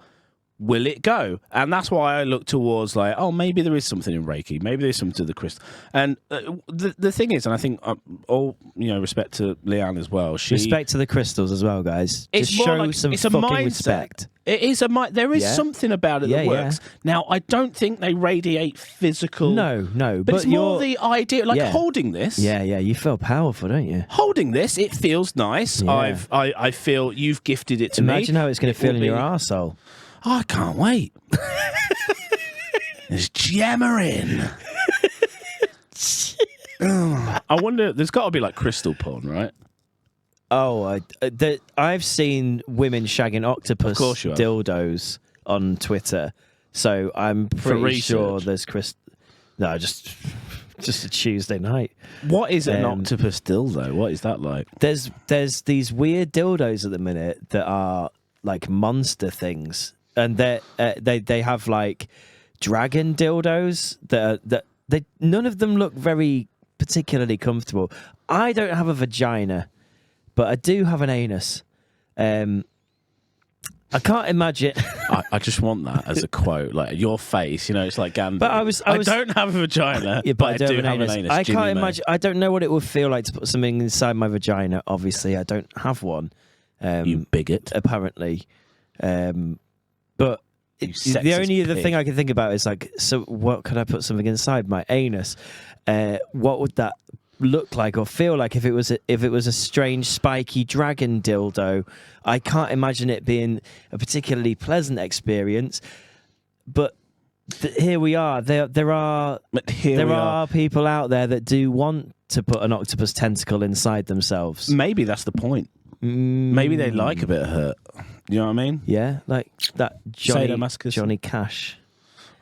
will it go? And that's why I look towards like, oh, maybe there is something in Reiki. Maybe there's something to the crystal. And the thing is, and I think all respect to Leanne as well. Respect to the crystals as well, guys. Just show some fucking respect. It is there is something about it that works. Now, I don't think they radiate physical. No. But it's more the idea, like holding this. Yeah. You feel powerful, don't you? Holding this, it feels nice. Yeah. I feel you've gifted it to me. Imagine how it's going to feel in your arsehole. Oh, I can't wait. It's jammering. I wonder, there's got to be like crystal porn, right? Oh, I've seen women shagging octopus dildos on Twitter, so I'm pretty sure there's crystal. No, just a Tuesday night. What is an octopus dildo? What is that like? There's these weird dildos at the minute that are like monster things. And they have like dragon dildos that none of them look very particularly comfortable. I don't have a vagina, but I do have an anus. I can't imagine. I just want that as a quote, like your face. It's like Gandalf. But I don't have a vagina, but I do have an anus. I can't imagine. I don't know what it would feel like to put something inside my vagina. Obviously, I don't have one. You bigot. Apparently. But the only other thing I can think about is like, so what could I put something inside my anus? What would that look like or feel like if it was a strange spiky dragon dildo? I can't imagine it being a particularly pleasant experience. But here we are. There are people out there that do want to put an octopus tentacle inside themselves. Maybe that's the point. Maybe they like a bit of hurt. You know what I mean? Yeah, like that Johnny Cash.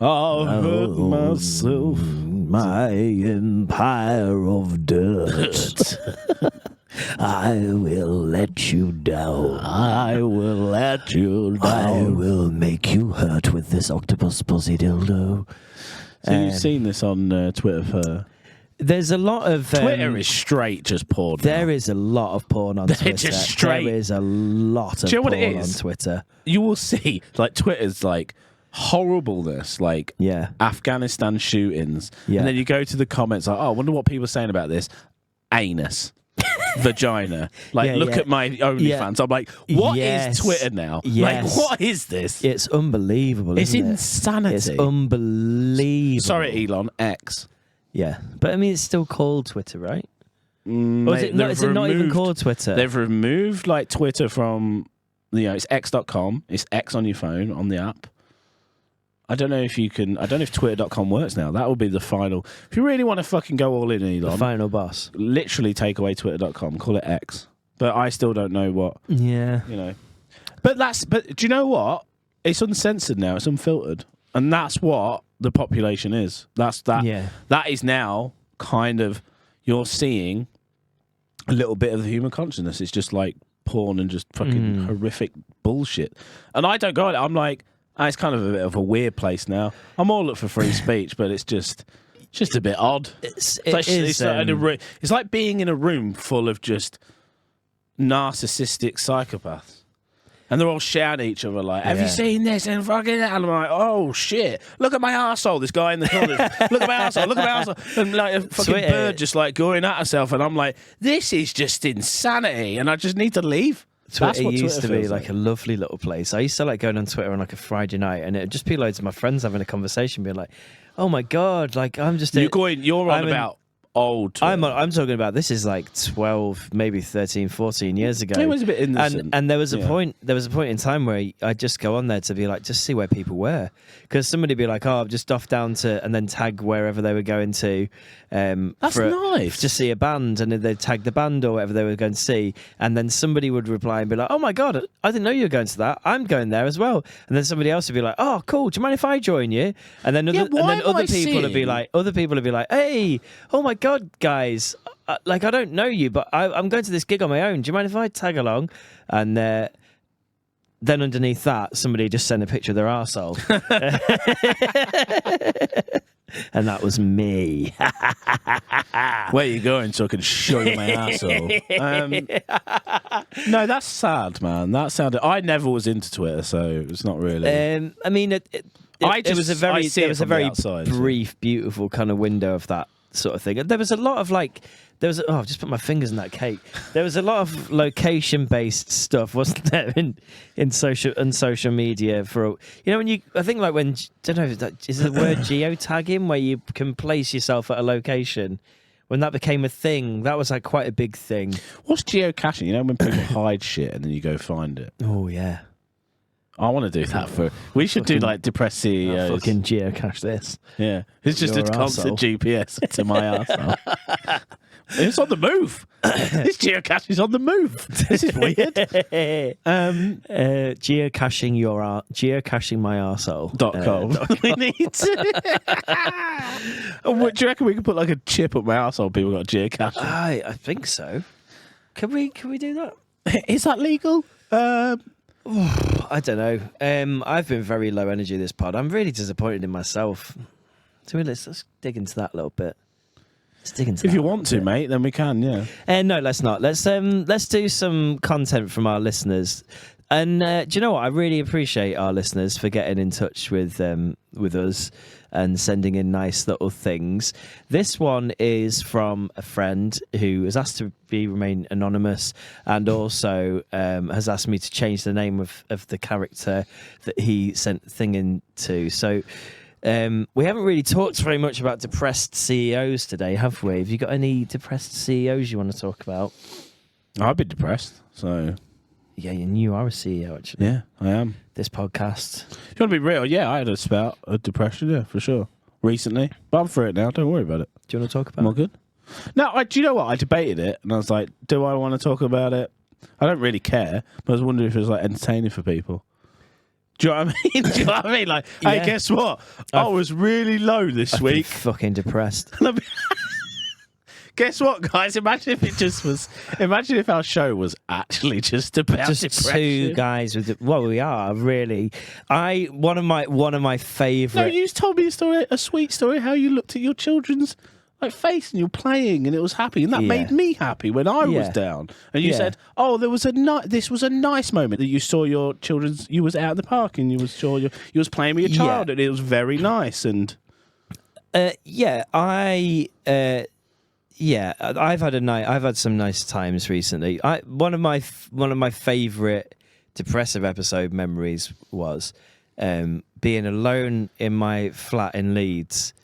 I'll hurt myself. My empire of dirt. I will let you down. I will let you down. I will make you hurt with this octopus pussy dildo. So you've seen this on Twitter? There's a lot of Twitter is straight just porn. There is a lot of porn on Twitter. Just straight. There is a lot of porn on Twitter. You will see, like Twitter's like horribleness, like Afghanistan shootings, and then you go to the comments like, oh, I wonder what people are saying about this. Anus. Vagina. Like, look at my OnlyFans. I'm like, what is Twitter now? Like, what is this? It's unbelievable. It's insanity. It's unbelievable. Sorry, Elon. X. Yeah, but I mean, it's still called Twitter, right? Or is it not even called Twitter? They've removed like Twitter from, it's x.com. It's X on your phone on the app. I don't know if twitter.com works now. That will be the final. If you really want to fucking go all in, Elon, the final boss. Literally take away twitter.com, call it X. But I still don't know what. Yeah. But do you know what? It's uncensored now. It's unfiltered. And that's what the population is. That is now kind of, you're seeing a little bit of the human consciousness. It's just like porn and just fucking horrific bullshit. And I don't go on it. I'm like, it's kind of a bit of a weird place now. I'm all up for free speech, but it's just a bit odd. It's like being in a room full of just narcissistic psychopaths. And they're all shouting at each other like, have you seen this? And fucking, and I'm like, oh shit, look at my arsehole. This guy in the corner, look at my arsehole, look at my arsehole. And like a fucking bird just like going at herself. And I'm like, this is just insanity. And I just need to leave. Twitter used to be like a lovely little place. I used to like going on Twitter on like a Friday night, and it'd just be loads of my friends having a conversation, being like, "Oh my god, like I'm just." You're on about old Twitter. I'm talking about this is like 12, maybe 13, 14 years ago. It was a bit innocent. And there was a point in time where I'd just go on there to be like, just see where people were. Because somebody would be like, oh, I've just off down to, and then tag wherever they were going to. That's nice. To see a band, and they'd tag the band or whatever they were going to see. And then somebody would reply and be like, oh my God, I didn't know you were going to that. I'm going there as well. And then somebody else would be like, oh, cool. Do you mind if I join you? And then other people would be like, hey, oh my God, guys, like I don't know you, but I'm going to this gig on my own. Do you mind if I tag along? And then underneath that, somebody just sent a picture of their arsehole. And that was me. Where are you going so I can show you my arsehole? No, that's sad, man. That sounded. I never was into Twitter, so it's not really. I mean, it was a very brief, beautiful kind of window of that sort of thing. And there was a lot of like, I've just put my fingers in that cake. There was a lot of location-based stuff, wasn't there, in social media for, I think like when, don't know, is the word geotagging, where you can place yourself at a location. When that became a thing, that was like quite a big thing. What's geocaching? When people hide shit and then you go find it. Oh yeah. I want to do that we should do like depressed CEOs. I'll fucking geocache this. Yeah. It's just a constant GPS to my arsehole. It's on the move. This geocache is on the move. This is weird. Geocaching my arsehole. We need to. Do you reckon we can put like a chip up my arsehole? People got geocaching. I think so. Can we do that? Is that legal? I don't know. I've been very low energy this pod. I'm really disappointed in myself. So let's dig into that a little bit. If you want to, mate, then we can. Yeah. No, let's not. Let's do some content from our listeners. And do you know what? I really appreciate our listeners for getting in touch with us and sending in nice little things. This one is from a friend who has asked to remain anonymous, and also has asked me to change the name of the character that he sent the thing into. So we haven't really talked very much about depressed CEOs today, have we? Have you got any depressed CEOs you want to talk about? I've been depressed, so... Yeah, and you are a CEO, actually. Yeah, I am. This podcast. If you want to be real, yeah, I had a spout of depression, yeah, for sure. Recently. But I'm through it now, don't worry about it. Do you want to talk about it? All good? No, do you know what? I debated it, and I was like, do I want to talk about it? I don't really care, but I was wondering if it was like entertaining for people. Do you know what I mean? Do you know what I mean? Like, hey, guess what? I was really low this week. Fucking depressed. Guess what, guys? Imagine if our show was actually just about just depression. Two guys with. Well, we are really. One of my favourite. No, you told me a sweet story. How you looked at your children's like face and you're playing and it was happy, and that made me happy when I was down. And you said, "Oh, this was a nice moment that you saw your children's. You was out in the park and you was playing with your child, and it was very nice." And I've had some nice times recently. One of my favourite depressive episode memories was being alone in my flat in Leeds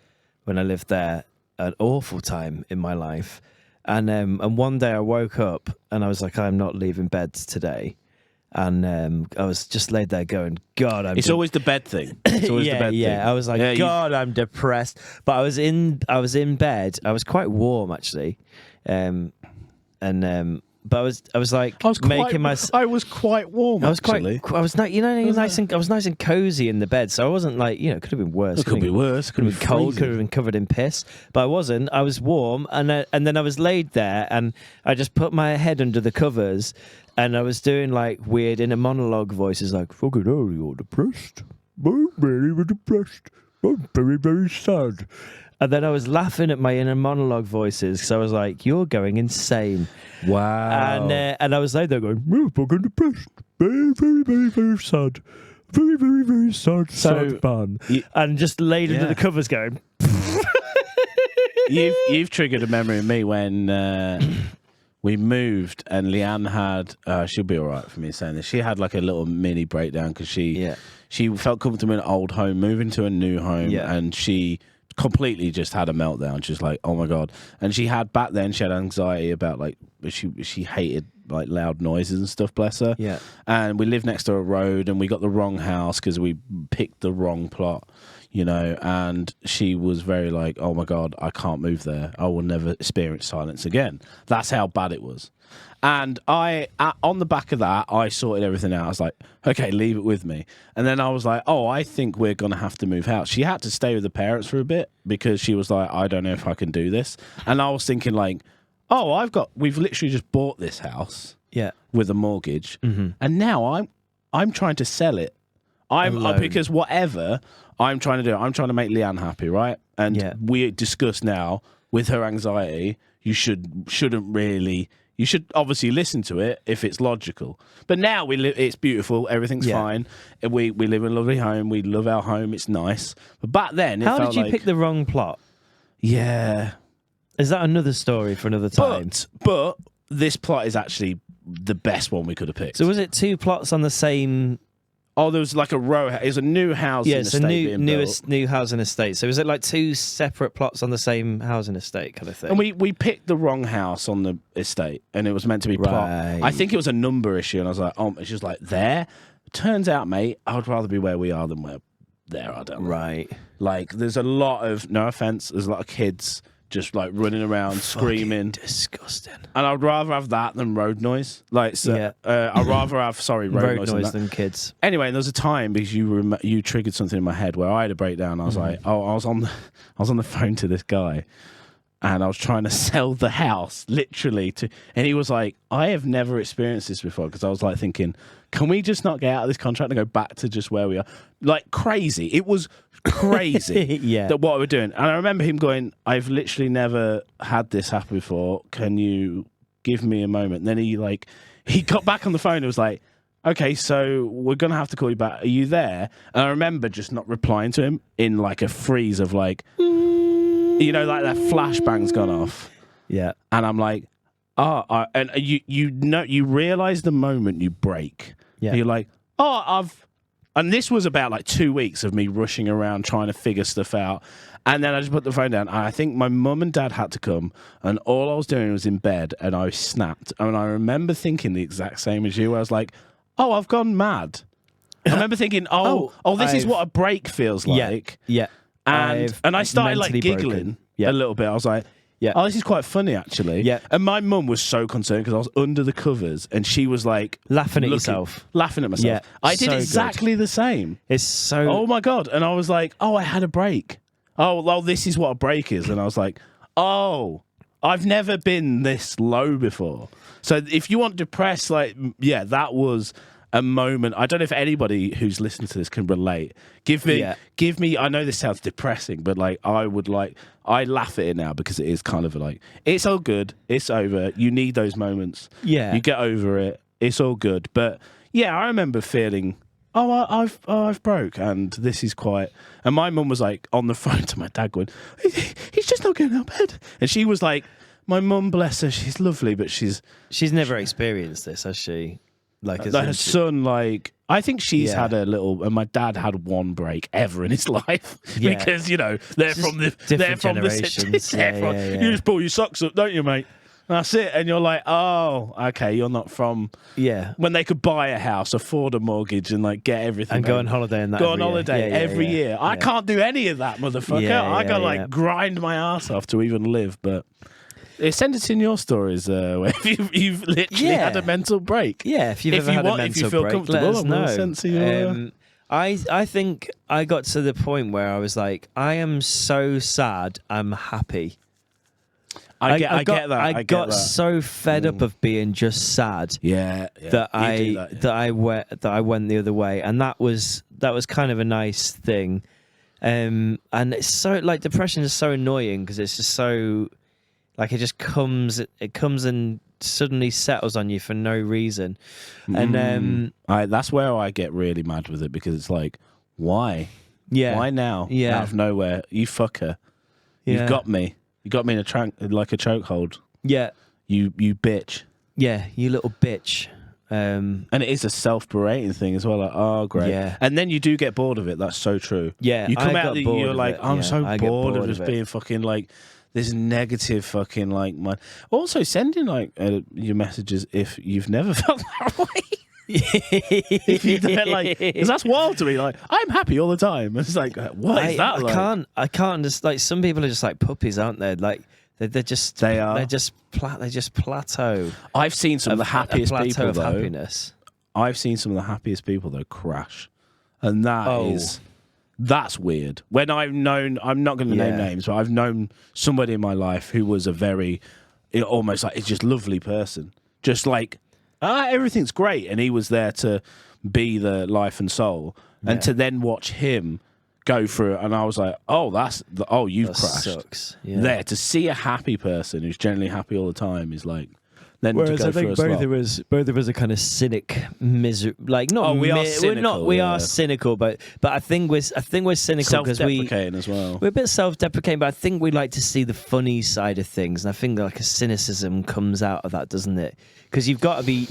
when I lived there. An awful time in my life, and one day I woke up and I was like, I'm not leaving bed today. And I was just laid there going, God, It's always the bed thing. It's always the bed thing. I was like, God, I'm depressed. But I was in bed. I was quite warm actually, but I was making myself. I was quite warm. I was nice and cozy in the bed. So I wasn't like, it could have been worse. It could be worse. Could have been cold. Could have been covered in piss. But I wasn't. I was warm, and then I was laid there, and I just put my head under the covers. And I was doing like weird inner monologue voices, like, fucking hell, you're depressed. I'm very, very depressed. I'm very, very sad. And then I was laughing at my inner monologue voices because I was like, "You're going insane." Wow. And I was like, they're going, "Oh, fucking depressed, very, very, very, very sad, very, very, very sad, sad man," and just laid under the covers, going. You've triggered a memory of me when we moved and Leanne had. She'll be all right for me saying this. She had like a little mini breakdown because she felt comfortable in an old home, moving to a new home, and she completely just had a meltdown. She's like, "Oh my god!" And she had back then. She had anxiety about like she hated like loud noises and stuff. Bless her. Yeah. And we lived next to a road, and we got the wrong house because we picked the wrong plot. You know, and she was very like, "Oh my god, I can't move there. I will never experience silence again." That's how bad it was. And on the back of that, I sorted everything out. I was like, "Okay, leave it with me." And then I was like, "Oh, I think we're gonna have to move house." She had to stay with the parents for a bit because she was like, "I don't know if I can do this." And I was thinking like, "Oh, we've literally just bought this house, with a mortgage, and now I'm trying to sell it. Because whatever." I'm trying to do it. I'm trying to make Leanne happy, right? And we discussed now with her anxiety, you should obviously listen to it if it's logical. But now it's beautiful. Everything's fine. We live in a lovely home. We love our home. It's nice. But back then, how did you pick the wrong plot? Yeah. Is that another story for another time? But this plot is actually the best one we could have picked. So was it 2 plots on the same? Oh, there was like a row. It was a new housing estate being built. New housing estate. So was it like 2 separate plots on the same housing estate kind of thing? And we picked the wrong house on the estate, and it was meant to be plot. I think it was a number issue, and I was like, "Oh," it's just like there. Turns out, mate, I would rather be where we are than where there. I don't know. Right. Like, there's a lot of no offense. There's a lot of kids just like running around screaming. Disgusting. And I'd rather have that than road noise. Like, so, I'd rather have road noise than kids. Anyway, there was a time because you triggered something in my head where I had a breakdown. I was like, I was on the phone to this guy, and I was trying to sell the house literally and he was like, "I have never experienced this before," because I was like thinking, can we just not get out of this contract and go back to just where we are? Like crazy. It was crazy that what we're doing. And I remember him going, "I've literally never had this happen before. Can you give me a moment?" And then he got back on the phone and was like, "Okay, so we're going to have to call you back. Are you there?" And I remember just not replying to him in like a freeze of like, you know, like that flashbang's gone off. Yeah. And I'm like, and you realize the moment you break. Yeah. You're like, and this was about like 2 weeks of me rushing around trying to figure stuff out. And then I just put the phone down. And I think my mum and dad had to come, and all I was doing was in bed, and I snapped. And I remember thinking the exact same as you. I was like, "Oh, I've gone mad." I remember thinking, this is what a break feels like. Yeah. And I started like giggling a little bit. I was like, "Oh, this is quite funny, actually." Yeah. And my mum was so concerned because I was under the covers, and she was like laughing at myself. Yeah, I did exactly the same. It's so. Oh my god! And I was like, "Oh, I had a break. Oh, well, this is what a break is." And I was like, "Oh, I've never been this low before." So if you want depressed, like, that was a moment. I don't know if anybody who's listening to this can relate. Give me. I know this sounds depressing, but like, I laugh at it now because it is kind of like, it's all good. It's over. You need those moments. Yeah. You get over it. It's all good. But yeah, I remember feeling, I've broke, and this is quite. And my mum was like on the phone to my dad going, "He's just not getting out of bed." And she was like, my mum, bless her, she's lovely, but she's never experienced this, has she? Like her son, like, I think she's had a little, and my dad had one break ever in his life because they're from the generations. You just pull your socks up, don't you, mate? That's it. And you're like, oh, okay, you're not from when they could buy a house, afford a mortgage, and like get everything and go on holiday and that. Go on holiday every year. I can't do any of that, motherfucker. I gotta grind my ass off to even live, but. Send us in your stories where you've literally had a mental break. Yeah, if you've ever had a mental break, if you feel comfortable, let us know. I think I got to the point where I was like, I am so sad, I'm happy. I get that. I got so fed up of being just sad. That I went the other way, and that was kind of a nice thing. And it's so like depression is so annoying because it's just so like it comes and suddenly settles on you for no reason. And that's where I get really mad with it because it's like, why? Yeah. Why now? Yeah. Out of nowhere, you fucker. Yeah. You've got me. You got me in a chokehold. Yeah. You bitch. Yeah, you little bitch. And it is a self-berating thing as well. Like, oh, great. Yeah. And then you do get bored of it. That's so true. Yeah, You come I out got and bored you're of like, it. I'm Yeah, so I get bored of bored just of it. being fucking like this negative fucking like my. Also, sending like your messages if you've never felt that way. If you don't, like, because that's wild to me. Like, I'm happy all the time. It's like, what is that like? I can't just like some people are just like puppies, aren't they? Like they just plateau. I've seen some of the happiest people of though. Happiness. I've seen some of the happiest people though crash, and that's weird. When I've known, I'm not going to name names, but I've known somebody in my life who was a very, almost like it's just lovely person, just like everything's great, and he was there to be the life and soul, and to then watch him go through it, and I was like, you've crashed. Sucks. Yeah. There to see a happy person who's generally happy all the time is like. Then whereas I think both of us are kind of cynic, like not. We are cynical. We're not. We are cynical, but I think we're cynical because self-deprecating as well. We're a bit self-deprecating, but I think we like to see the funny side of things, and I think like a cynicism comes out of that, doesn't it? Because you've got to be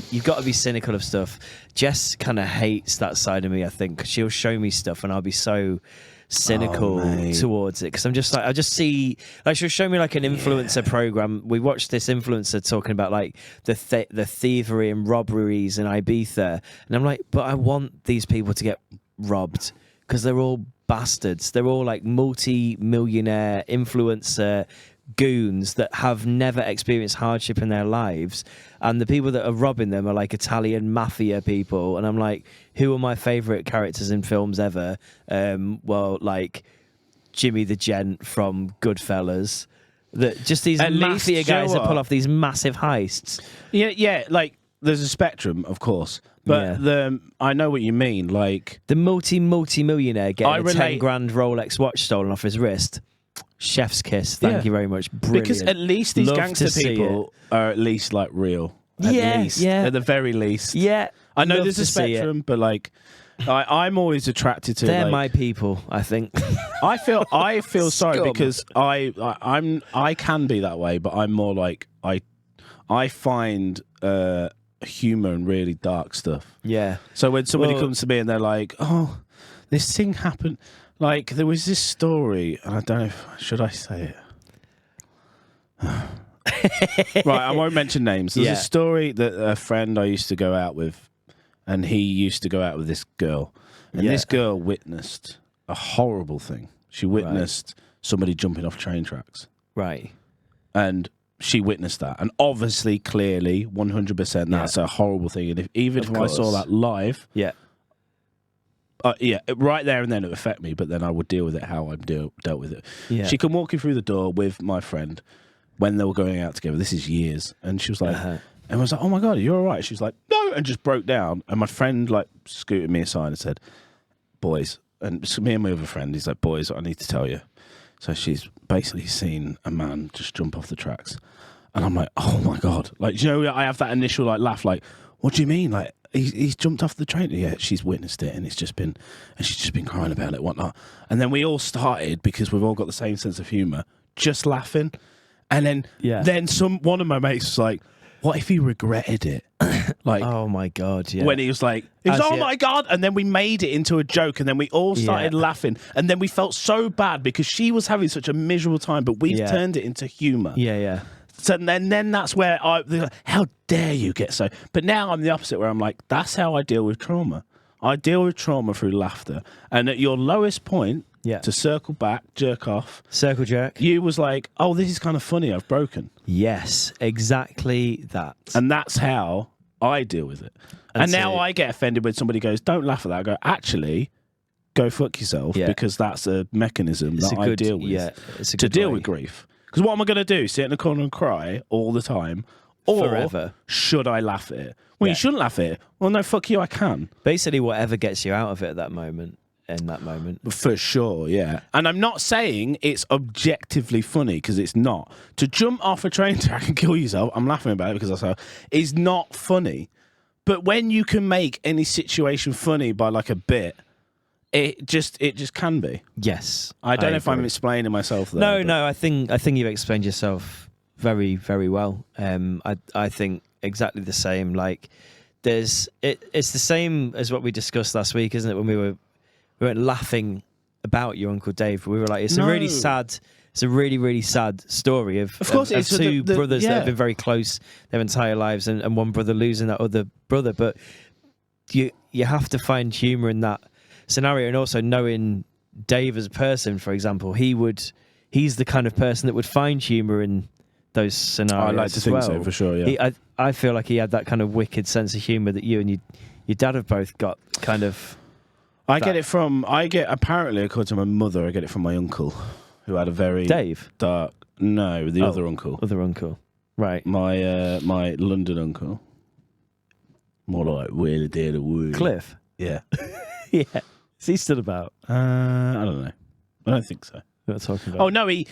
cynical of stuff. Jess kind of hates that side of me, I think, because she'll show me stuff, and I'll be so cynical towards it because I'm just like I just see like she'll show me like an influencer program. We watched this influencer talking about like the thievery and robberies in Ibiza, and I'm like, but I want these people to get robbed because they're all bastards. They're all like multi-millionaire influencer goons that have never experienced hardship in their lives, and the people that are robbing them are like Italian mafia people, and I'm like, who are my favorite characters in films ever? Well, like Jimmy the Gent from Goodfellas, that just these mafia guys that pull off these massive heists. Yeah, like there's a spectrum, of course, but I know what you mean, like the multi-millionaire getting a 10 grand Rolex watch stolen off his wrist. Chef's kiss. Thank you very much. Brilliant. Because at least these gangster people are at least like real. At least. At the very least. Yeah. I know there's a spectrum, but like I'm always attracted to. They're like, my people, I think. I feel sorry because I can be that way, but I'm more like I find humor in really dark stuff. Yeah. So when somebody comes to me and they're like, "Oh, this thing happened." Like, there was this story, and I don't know should I say it? Right, I won't mention names. There's a story that a friend I used to go out with, and he used to go out with this girl. And this girl witnessed a horrible thing. She witnessed somebody jumping off train tracks. Right. And she witnessed that. And obviously, clearly, 100%, that's a horrible thing. And if I saw that live... Yeah. Right there and then it would affect me, but then I would deal with it how I've dealt with it. Yeah. She come walking through the door with my friend when they were going out together. This is years. And she was like, and was like, "Oh my God, are you all right?" She was like, "No," and just broke down. And my friend like scooted me aside and said, "Boys," and me and my other friend, he's like, "Boys, I need to tell you." So she's basically seen a man just jump off the tracks. And I'm like, "Oh my God." Like, you know, I have that initial like laugh, like, "What do you mean?" Like, He's jumped off the train. Yeah, she's witnessed it, and she's just been crying about it, whatnot. And then we all started because we've all got the same sense of humour, just laughing. And then one of my mates was like, "What if he regretted it?" Like, oh my God, yeah. When he was like, "Oh my God!" And then we made it into a joke, and then we all started laughing, and then we felt so bad because she was having such a miserable time, but we've turned it into humour. Yeah. So then that's where how dare you get so... But now I'm the opposite, where I'm like, that's how I deal with trauma. I deal with trauma through laughter. And at your lowest point, to circle back, jerk off... Circle jerk. You was like, "Oh, this is kind of funny, I've broken." Yes, exactly that. And that's how I deal with it. And now I get offended when somebody goes, "Don't laugh at that." I go, "Actually, go fuck yourself," because that's a mechanism I deal with. Yeah, it's a good deal with grief. Because what am I going to do? Sit in the corner and cry all the time? Or forever. Should I laugh at it? Well, you shouldn't laugh at it. Well, no, fuck you, I can. Basically, whatever gets you out of it at that moment. in that moment. For sure, yeah. And I'm not saying it's objectively funny, because it's not. To jump off a train track and kill yourself, I'm laughing about it because that's how, is not funny. But when you can make any situation funny by like a bit, it just can be. Yes. I don't know if I'm explaining myself there. No, I think you've explained yourself very, very well. I think exactly the same. Like, it's the same as what we discussed last week, isn't it? When we weren't laughing about your Uncle Dave. We were like, it's a really really, really sad story of course, of it's two brothers that have yeah. been very close their entire lives, and one brother losing that other brother. But you have to find humour in that scenario, and also knowing Dave as a person, for example, he's the kind of person that would find humour in those scenarios. I like to think so, for sure, yeah. I feel like he had that kind of wicked sense of humour that you and your dad have both got, kind of. Apparently, according to my mother, I get it from my uncle, who had a very Dave? dark... No, the other uncle. Other uncle. Right. My London uncle. More like Wheeler Deer the Wood. Cliff? Yeah. Yeah. Is he still about? I don't know. I don't think so. We're not talking about. Oh, no, he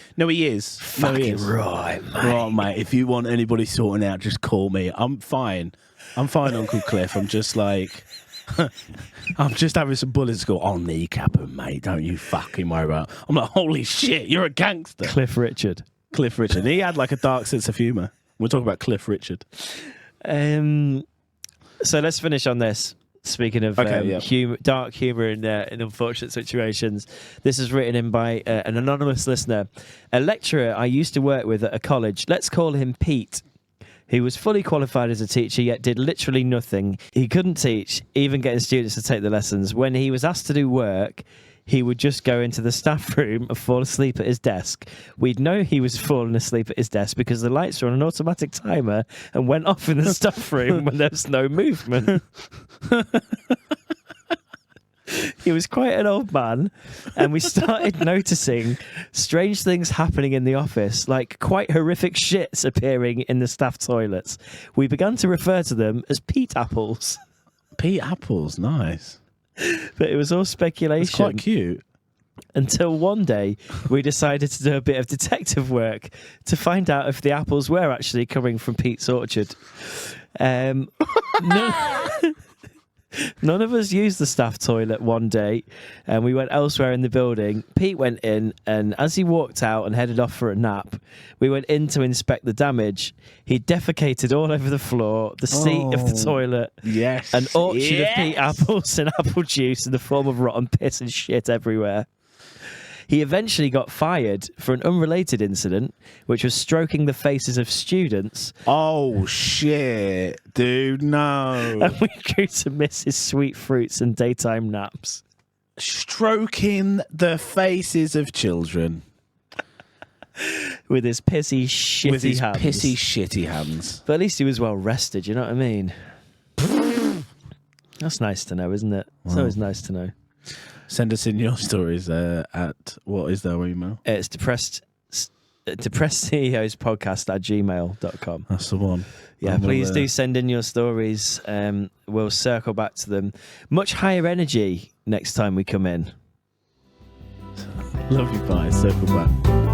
is. Fucking right, mate. Right, mate. If you want anybody sorting out, just call me. I'm fine, Uncle Cliff. I'm just like... I'm just having some bullets go, I'll kneecap him, mate. Don't you fucking worry about it. I'm like, holy shit, you're a gangster. Cliff Richard. He had like a dark sense of humour. We'll talk about Cliff Richard. So let's finish on this. Speaking of dark humour in unfortunate situations, this is written in by an anonymous listener. A lecturer I used to work with at a college, let's call him Pete, who was fully qualified as a teacher, yet did literally nothing. He couldn't teach, even getting students to take the lessons. When he was asked to do work, he would just go into the staff room and fall asleep at his desk. We'd know he was falling asleep at his desk because the lights were on an automatic timer and went off in the staff room when there was no movement. He was quite an old man, and we started noticing strange things happening in the office, like quite horrific shits appearing in the staff toilets. We began to refer to them as Pete apples. Pete apples, nice. But it was all speculation. It's quite cute. Until one day, we decided to do a bit of detective work to find out if the apples were actually coming from Pete's orchard. None of us used the staff toilet one day, and we went elsewhere in the building. Pete went in, and as he walked out and headed off for a nap, we went in to inspect the damage. He defecated all over the floor, the seat of the toilet, an orchard of Pete apples and apple juice in the form of rotten piss and shit everywhere. He eventually got fired for an unrelated incident, which was stroking the faces of students. Oh, shit, dude, no. And we grew to miss his sweet fruits and daytime naps. Stroking the faces of children. With his pissy, shitty hands. But at least he was well rested, you know what I mean? That's nice to know, isn't it? It's always nice to know. Send us in your stories at, what is their email? It's depressed CEOs podcast at gmail.com. That's the one. Yeah, please do send in your stories. We'll circle back to them. Much higher energy next time we come in. Love you, bye. Circle back.